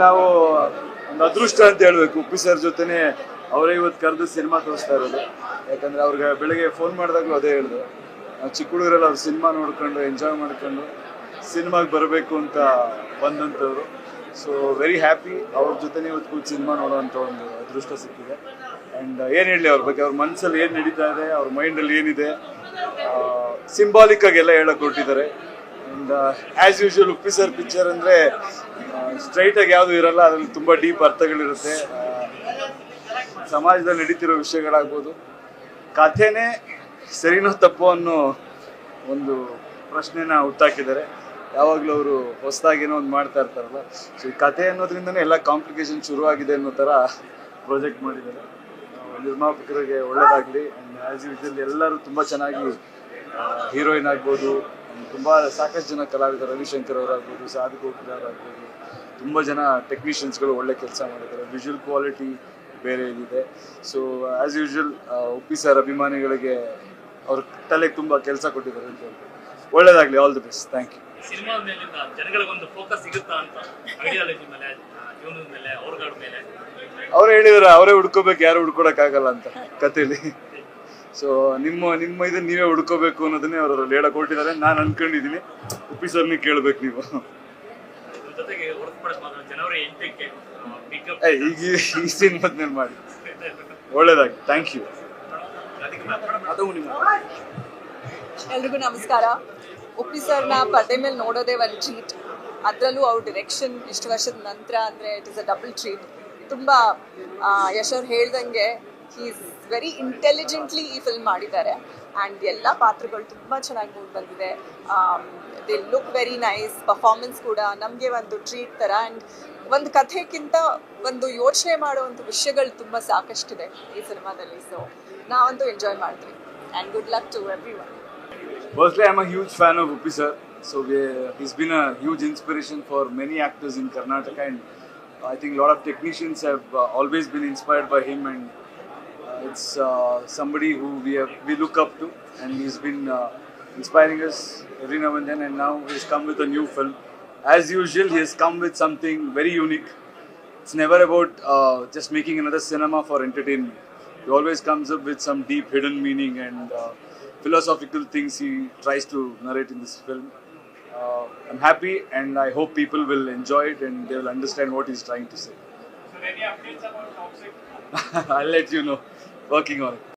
ನಾವು ಒಂದು ಅದೃಷ್ಟ ಅಂತ ಹೇಳ್ಬೇಕು. ಉಪ್ಪಿ ಸರ್ ಜೊತೆನೆ ಅವರೇ ಇವತ್ತು ಕರೆದು ಸಿನಿಮಾ ತೋರಿಸ್ತಾ ಇರೋದು. ಯಾಕಂದ್ರೆ ಅವ್ರಿಗೆ ಬೆಳಗ್ಗೆ ಫೋನ್ ಮಾಡಿದಾಗಲೂ ಅದೇ ಹೇಳಿದೆ, ನಾವು ಚಿಕ್ಕ ಹುಡುಗರೆಲ್ಲ ಅವ್ರು ಸಿನಿಮಾ ನೋಡ್ಕೊಂಡು ಎಂಜಾಯ್ ಮಾಡ್ಕೊಂಡು ಸಿನಿಮಾಗೆ ಬರಬೇಕು ಅಂತ ಬಂದಂಥವ್ರು. ಸೊ ವೆರಿ ಹ್ಯಾಪಿ ಅವ್ರ ಜೊತೆನೇ ಇವತ್ತು ಕೂತು ಸಿನಿಮಾ ನೋಡೋವಂಥ ಒಂದು ಅದೃಷ್ಟ ಸಿಕ್ಕಿದೆ. ಆ್ಯಂಡ್ ಏನು ಹೇಳಲಿ ಅವ್ರ ಬಗ್ಗೆ, ಅವ್ರ ಮನಸ್ಸಲ್ಲಿ ಏನು ನಡೀತಾ ಇದೆ, ಅವ್ರ ಮೈಂಡಲ್ಲಿ ಏನಿದೆ, ಸಿಂಬಾಲಿಕ್ ಆಗಿ ಎಲ್ಲ ಹೇಳಕ್ ಕೊಟ್ಟಿದ್ದಾರೆ. And as usual Uppi sir picture ಅಂದರೆ ಸ್ಟ್ರೈಟಾಗಿ ಯಾವುದು ಇರಲ್ಲ, ಅದರಲ್ಲಿ ತುಂಬ ಡೀಪ್ ಅರ್ಥಗಳಿರುತ್ತೆ. ಸಮಾಜದಲ್ಲಿ ನಡೀತಿರೋ ವಿಷಯಗಳಾಗ್ಬೋದು, ಕಥೆನೇ ಸರಿನೋ ತಪ್ಪೋ ಅನ್ನೋ ಒಂದು ಪ್ರಶ್ನೆನ ಹುಟ್ಟಾಕಿದ್ದಾರೆ. ಯಾವಾಗಲೂ ಅವರು ಹೊಸದಾಗೇನೋ ಒಂದು ಮಾಡ್ತಾ ಇರ್ತಾರಲ್ಲ, ಸೊ ಈ ಕಥೆ ಅನ್ನೋದ್ರಿಂದನೇ ಎಲ್ಲ ಕಾಂಪ್ಲಿಕೇಶನ್ ಶುರುವಾಗಿದೆ ಅನ್ನೋ ಥರ ಪ್ರಾಜೆಕ್ಟ್ ಮಾಡಿದ್ದಾರೆ. ನಿರ್ಮಾಪಕರಿಗೆ ಒಳ್ಳೆಯದಾಗಲಿ. ಆ್ಯಂಡ್ ಆ್ಯಸ್ ಯೂಶುವಲ್ ಎಲ್ಲರೂ ತುಂಬ ಚೆನ್ನಾಗಿ, ಹೀರೋಯಿನ್ ಆಗ್ಬೋದು, ತುಂಬ ಸಾಕಷ್ಟು ಜನ ಕಲಾವಿದರು, ರವಿಶಂಕರ್ ಅವರಾಗ್ಬೋದು, ಸಾಧು ಅವರಾಗ್ಬೋದು, ತುಂಬ ಜನ ಟೆಕ್ನಿಷಿಯನ್ಸ್ಗಳು ಒಳ್ಳೆ ಕೆಲಸ ಮಾಡಿದ್ದಾರೆ. ವಿಜುವಲ್ ಕ್ವಾಲಿಟಿ ಬೇರೆ ಇದೆ. So as usual Uppi sir ಅಭಿಮಾನಿಗಳಿಗೆ ಅವ್ರ ತಲೆಗೆ ತುಂಬ ಕೆಲಸ ಕೊಟ್ಟಿದ್ದಾರೆ ಅಂತ ಹೇಳ್ತಾರೆ. ಒಳ್ಳೇದಾಗಲಿ, all the best, thank you. Cinema ಮೇಲಿಂದ ಜನಗಳಿಗೊಂದು ಫೋಕಸ್ ಸಿಗುತ್ತಾ ಅಂತ, ಐಡಿಯಾಲಜಿ ಮೇಲೆ, ಜೀವನದ ಮೇಲೆ, ಅವ್ರಗಳ ಮೇಲೆ ಅವ್ರು ಹೇಳಿದಾರೆ, ಅವರೇ ಹುಡ್ಕೋಬೇಕು, ಯಾರು ಹುಡ್ಕೊಳಕ್ಕಾಗಲ್ಲ ಅಂತ ಕಥೆಯಲ್ಲಿ. ಸೊ ನಿಮ್ಮ ಇದನ್ನ ನೀವೇ ಹುಡ್ಕೋಬೇಕು ಅನ್ನೋದನ್ನೇ ಅವರು ಹೇಳಕ್ ಹೊರಟಿದ್ದಾರೆ. ನಾನು ಅನ್ಕೊಂಡಿದ್ದೀನಿ, ಉಪ್ಪಿ ಸರ್ನಿ ಕೇಳ್ಬೇಕು ನೀವು. ಜೊತೆಗೆ ಜನವರಿ 8ಕ್ಕೆ ಈಗ ಈ ಸಿನಿಮಾದ ಮೇಲೆ ಮಾಡಿ, ಒಳ್ಳೇದಾಗಿ, ಥ್ಯಾಂಕ್ ಯು. ಎಲ್ರಿಗೂ ನಮಸ್ಕಾರ. ಉಪ್ಪಿ ಸರ್ನ ಪರದೆ ಮೇಲೆ ನೋಡೋದೇ ಒಂದು ಟ್ರೀಟ್. ಅದರಲ್ಲೂ ಅವ್ರ ಡಿರೆಕ್ಷನ್ ಇಷ್ಟು ವರ್ಷದ ನಂತರ ಅಂದರೆ it is a double treat. ತುಂಬ ಯಶೋರ್ ಹೇಳ್ದಂಗೆ ಹಿ ಈಸ್ ವೆರಿ ಇಂಟೆಲಿಜೆಂಟ್ಲಿ ಈ ಫಿಲ್ಮ್ ಮಾಡಿದ್ದಾರೆ. ಆ್ಯಂಡ್ ಎಲ್ಲ ಪಾತ್ರಗಳು ತುಂಬ ಚೆನ್ನಾಗಿ ಮೂಡಿ ಬಂದಿದೆ. They look very nice. Performance ಕೂಡ ನಮಗೆ ಒಂದು ಟ್ರೀಟ್ ಥರ. ಆ್ಯಂಡ್ ಒಂದು ಕಥೆಗಿಂತ ಒಂದು ಯೋಚನೆ ಮಾಡುವಂಥ ವಿಷಯಗಳು ತುಂಬ ಸಾಕಷ್ಟಿದೆ ಈ ಸಿನಿಮಾದಲ್ಲಿ. ಸೊ ನಾವಂತೂ ಎಂಜಾಯ್ ಮಾಡ್ತೀವಿ. And good luck to everyone. Firstly, I'm a huge fan of Uppi sir. So he's been a huge inspiration for many actors in Karnataka, and I think a lot of technicians have always been inspired by him, and it's somebody who we look up to, and he's been inspiring us every now and then, and now he's come with a new film. As usual, he has come with something very unique. It's never about just making another cinema for entertainment. He always comes up with some deep hidden meaning and philosophical things he tries to narrate in this film. I'm happy, and I hope people will enjoy it and they will understand what he's trying to say. any updates about Toxic? I'll let you know. Working on it.